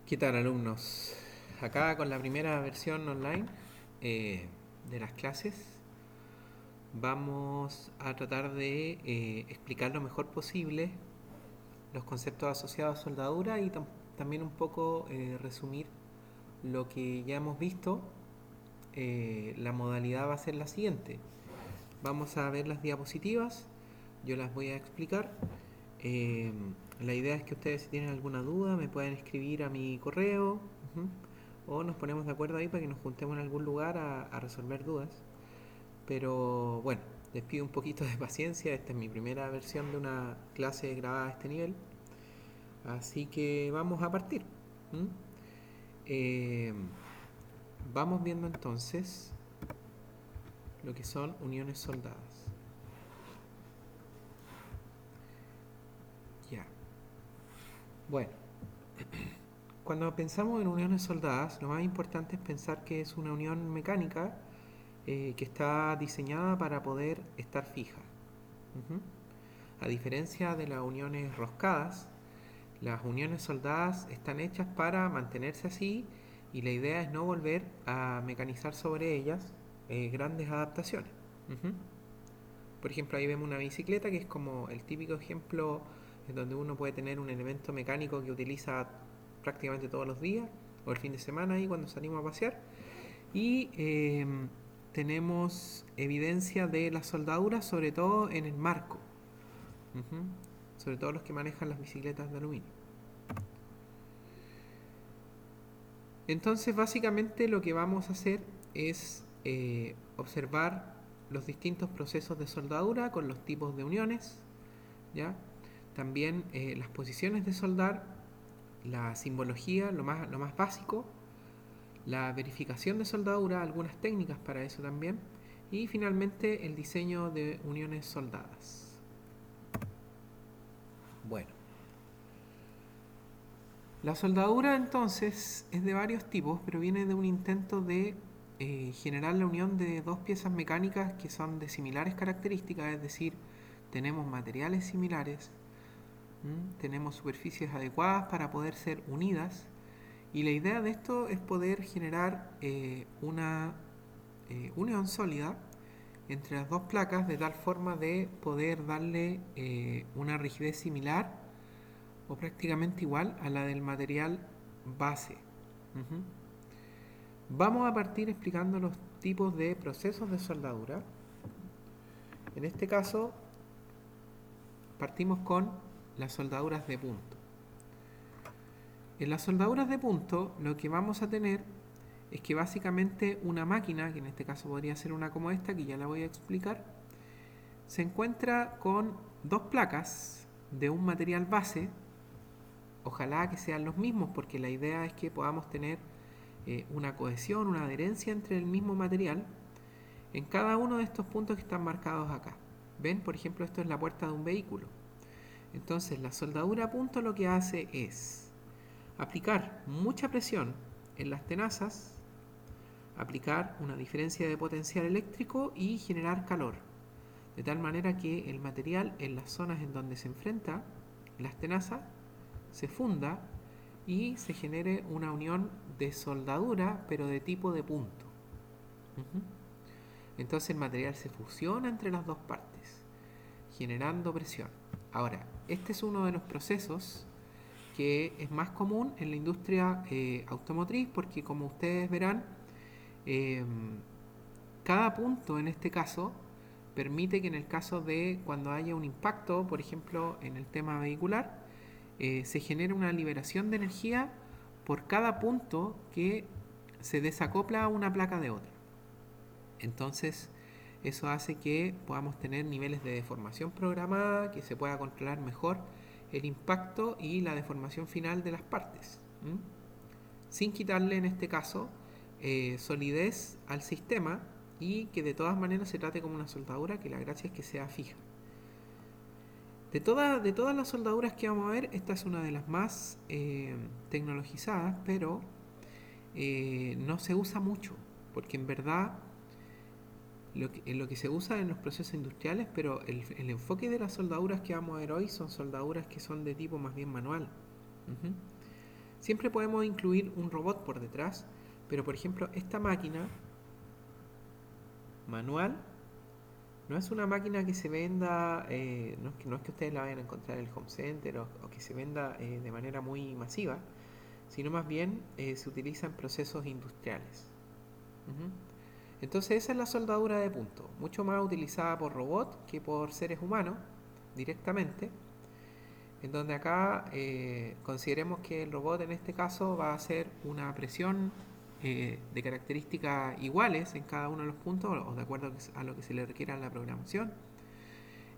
¿Qué tal, alumnos? Acá con la primera versión online de las clases vamos a tratar de explicar lo mejor posible los conceptos asociados a soldadura y también un poco resumir lo que ya hemos visto. La modalidad va a ser la siguiente. Vamos a ver las diapositivas, yo las voy a explicar. Eh, la idea es que ustedes, si tienen alguna duda, me pueden escribir a mi correo, o nos ponemos de acuerdo ahí para que nos juntemos en algún lugar a resolver dudas. Pero bueno, les pido un poquito de paciencia. Esta es mi primera versión de una clase grabada a este nivel, así que vamos a partir. ¿Mm? Eh, Vamos viendo entonces lo que son uniones soldadas. Ya. Bueno, cuando pensamos en uniones soldadas, lo más importante es pensar que es una unión mecánica que está diseñada para poder estar fija. Ujú. A diferencia de las uniones roscadas, las uniones soldadas están hechas para mantenerse así y la idea es no volver a mecanizar sobre ellas grandes adaptaciones. Ujú. Por ejemplo, ahí vemos una bicicleta que es como el típico ejemplo en donde uno puede tener un elemento mecánico que utiliza prácticamente todos los días o el fin de semana ahí cuando salimos a pasear. Y tenemos evidencia de las soldaduras, sobre todo en el marco. Ujú. Sobre todo los que manejan las bicicletas de aluminio. Entonces, básicamente lo que vamos a hacer es observar los distintos procesos de soldadura con los tipos de uniones, ¿ya? También las posiciones de soldar, la simbología, lo más básico, la verificación de soldadura, algunas técnicas para eso también, y finalmente el diseño de uniones soldadas. Bueno, la soldadura entonces es de varios tipos, pero viene de un intento de generar la unión de dos piezas mecánicas que son de similares características, es decir, tenemos materiales similares, tenemos superficies adecuadas para poder ser unidas, y la idea de esto es poder generar una unión sólida entre las dos placas de tal forma de poder darle una rigidez similar o prácticamente igual a la del material base. Ujú. Vamos a partir explicando los tipos de procesos de soldadura. En este caso, partimos con las soldaduras de punto. En las soldaduras de punto, lo que vamos a tener es que básicamente una máquina, que en este caso podría ser una como esta, que ya la voy a explicar, se encuentra con dos placas de un material base. Ojalá que sean los mismos, porque la idea es que podamos tener una cohesión, una adherencia entre el mismo material en cada uno de estos puntos que están marcados acá. ¿Ven? Por ejemplo, esto es la puerta de un vehículo. Entonces, la soldadura a punto lo que hace es aplicar mucha presión en las tenazas, aplicar una diferencia de potencial eléctrico y generar calor, de tal manera que el material en las zonas en donde se enfrenta las tenazas se funda y se genere una unión de soldadura, pero de tipo de punto. Uh-huh. Entonces el material se fusiona entre las dos partes, generando presión. Ahora, este es uno de los procesos que es más común en la industria automotriz, porque como ustedes verán, eh, cada punto en este caso permite que en el caso de cuando haya un impacto, por ejemplo en el tema vehicular, se genera una liberación de energía por cada punto que se desacopla a una placa de otra. Entonces, eso hace que podamos tener niveles de deformación programada, que se pueda controlar mejor el impacto y la deformación final de las partes, ¿m? Sin quitarle en este caso solidez al sistema y que de todas maneras se trate como una soldadura, que la gracia es que sea fija. De todas las soldaduras que vamos a ver, esta es una de las más tecnologizadas, pero no se usa mucho, porque en verdad lo que se usa en los procesos industriales, pero el enfoque de las soldaduras que vamos a ver hoy son soldaduras que son de tipo más bien manual. Ujú. Siempre podemos incluir un robot por detrás, pero por ejemplo esta máquina manual no es una máquina que se venda, no es que ustedes la vayan a encontrar en el home center o que se venda de manera muy masiva, sino más bien se utiliza en procesos industriales. Ujú. Entonces esa es la soldadura de punto, mucho más utilizada por robot que por seres humanos directamente, en donde acá consideremos que el robot en este caso va a hacer una presión de características iguales en cada uno de los puntos o de acuerdo a lo que se le requiera en la programación.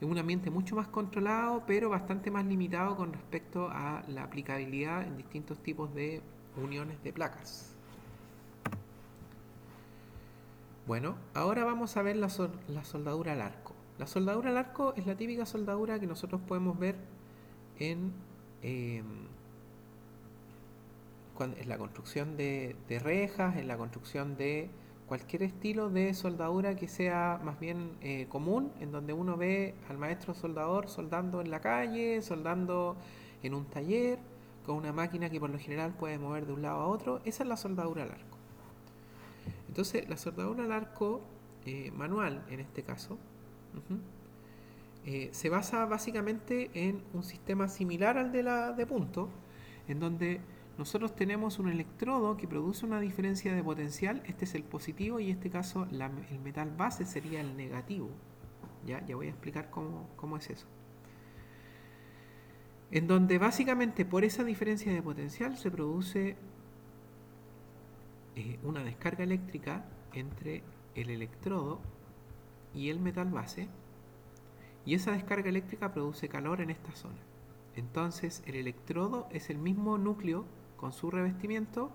Es un ambiente mucho más controlado, pero bastante más limitado con respecto a la aplicabilidad en distintos tipos de uniones de placas. Bueno, ahora vamos a ver la soldadura al arco. La soldadura al arco es la típica soldadura que nosotros podemos ver en, eh, en la construcción de rejas, en la construcción de cualquier estilo de soldadura que sea más bien común, en donde uno ve al maestro soldador soldando en la calle, soldando en un taller, con una máquina que por lo general puede mover de un lado a otro. Esa es la soldadura al arco. Entonces, la soldadura al arco manual, en este caso, uh-huh, se basa básicamente en un sistema similar al de la de punto, en donde nosotros tenemos un electrodo que produce una diferencia de potencial. Este es el positivo y en este caso el metal base sería el negativo. Ya voy a explicar cómo es eso. En donde básicamente por esa diferencia de potencial se produce una descarga eléctrica entre el electrodo y el metal base, y esa descarga eléctrica produce calor en esta zona. Entonces el electrodo es el mismo núcleo con su revestimiento,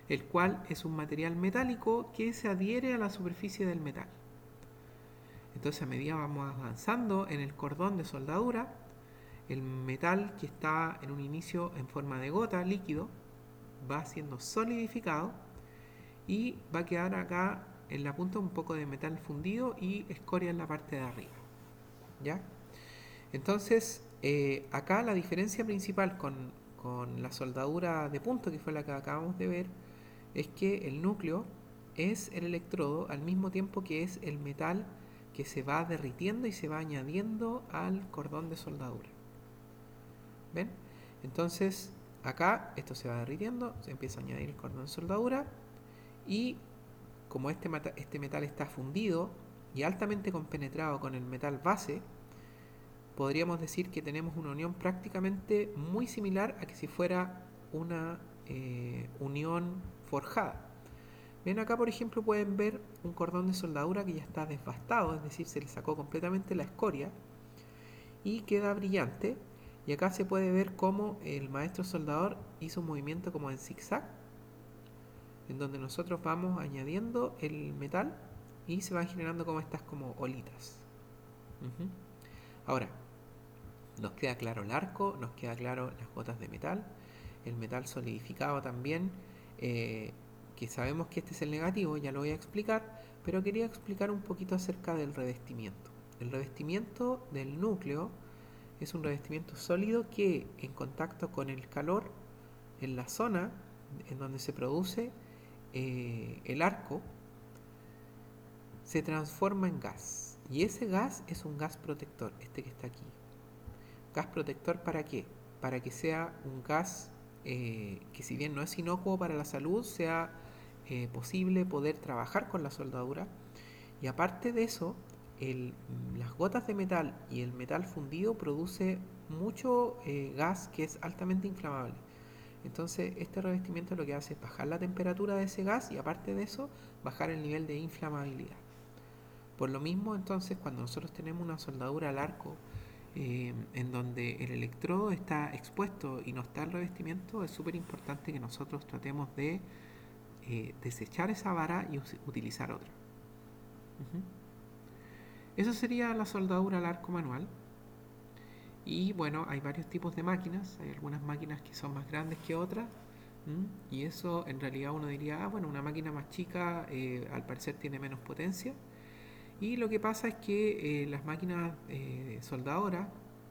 el cual es un material metálico que se adhiere a la superficie del metal. Entonces a medida vamos avanzando en el cordón de soldadura, el metal que está en un inicio en forma de gota, líquido, va siendo solidificado y va a quedar acá en la punta un poco de metal fundido y escoria en la parte de arriba. ¿Ya? Entonces, acá la diferencia principal con la soldadura de punto, que fue la que acabamos de ver, es que el núcleo es el electrodo al mismo tiempo que es el metal que se va derritiendo y se va añadiendo al cordón de soldadura. ¿Ven? Entonces, acá esto se va derritiendo, se empieza a añadir el cordón de soldadura y como este metal está fundido y altamente compenetrado con el metal base, podríamos decir que tenemos una unión prácticamente muy similar a que si fuera una unión forjada. Ven acá, por ejemplo, pueden ver un cordón de soldadura que ya está desbastado, es decir, se le sacó completamente la escoria y queda brillante. Y acá se puede ver cómo el maestro soldador hizo un movimiento como en zigzag, en donde nosotros vamos añadiendo el metal y se van generando como estas como olitas. Uh-huh. Ahora, nos queda claro el arco, nos queda claro las gotas de metal, el metal solidificado también, que sabemos que este es el negativo, ya lo voy a explicar, pero quería explicar un poquito acerca del revestimiento. El revestimiento del núcleo es un revestimiento sólido que en contacto con el calor en la zona en donde se produce el arco se transforma en gas, y ese gas es un gas protector, este que está aquí. ¿Gas protector para qué? Para que sea un gas que si bien no es inocuo para la salud, sea posible poder trabajar con la soldadura. Y aparte de eso, las gotas de metal y el metal fundido produce mucho gas que es altamente inflamable. Entonces este revestimiento lo que hace es bajar la temperatura de ese gas y aparte de eso, bajar el nivel de inflamabilidad. Por lo mismo, entonces, cuando nosotros tenemos una soldadura al arco en donde el electrodo está expuesto y no está el revestimiento, es súper importante que nosotros tratemos de desechar esa vara y utilizar otra. Uh-huh. Eso sería la soldadura al arco manual. Y bueno, hay varios tipos de máquinas, hay algunas máquinas que son más grandes que otras, y eso en realidad uno diría, bueno, una máquina más chica al parecer tiene menos potencia. Y lo que pasa es que las máquinas soldadoras,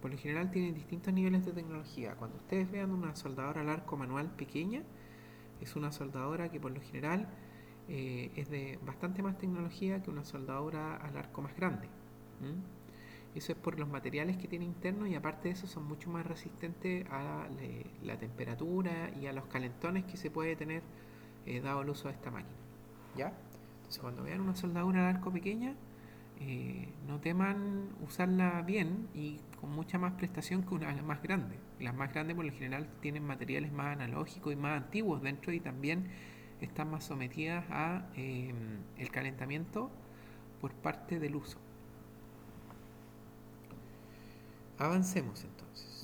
por lo general tienen distintos niveles de tecnología. Cuando ustedes vean una soldadora al arco manual pequeña, es una soldadora que por lo general es de bastante más tecnología que una soldadora al arco más grande. Eso es por los materiales que tiene internos, y aparte de eso son mucho más resistentes a la temperatura y a los calentones que se puede tener dado el uso de esta máquina. ¿Ya? Entonces cuando vean una soldadura al arco pequeña, no teman usarla bien y con mucha más prestación que una más grande. Las más grandes por lo general tienen materiales más analógicos y más antiguos dentro, y también están más sometidas a el calentamiento por parte del uso. Avancemos entonces.